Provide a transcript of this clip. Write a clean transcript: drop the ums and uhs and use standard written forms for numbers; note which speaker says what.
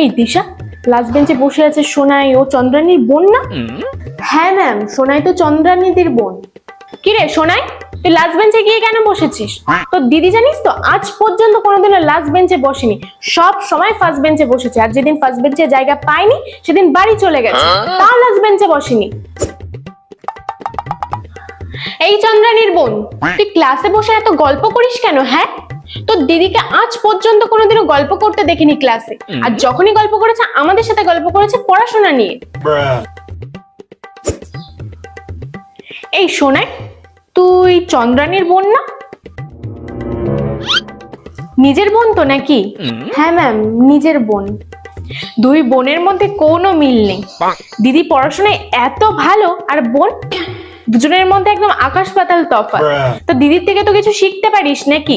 Speaker 1: এই দিশা, লাস্ট বেঞ্চে বসে আছে সোনাই, ও চন্দ্রানীর বোন না? হ্যাঁ ম্যাম, সোনাই তো চন্দ্রানীদির বোন। কি রে সোনাই, তুই লাস্ট বেঞ্চে গিয়ে কেন বসেছিস? তোর দিদি জানিস তো আজ পর্যন্ত কোনোদিনও লাস্ট বেঞ্চে বসেনি, সব সময় ফার্স্ট বেঞ্চে বসেছে। আর যেদিন ফার্স্ট বেঞ্চে জায়গা পায়নি সেদিন বাড়ি চলে গেছে, তাও লাস্ট বেঞ্চে বসেনি। এই চন্দ্রানীর বোন, তুই ক্লাসে বসে এত গল্প করিস কেন? হ্যাঁ, তোর দিদিকে আজ পর্যন্ত কোনোদিনও গল্প করতে দেখিনি ক্লাসে, আর যখনই গল্প করেছে আমাদের সাথে গল্প করেছে পড়াশোনা নিয়ে। এই শোনাই, তুই চন্দ্রানীর বোন না? নিজের বোন তো নাকি? হ্যাঁ ম্যাম, নিজের বোন। দুই বোনের মধ্যে কোনো মিল নেই। দিদি পড়াশোনায় এত ভালো, আর বোন, দুজনের মধ্যে একদম আকাশ পাতাল তফাৎ। তো দিদির থেকে তো কিছু শিখতে পারিস নাকি?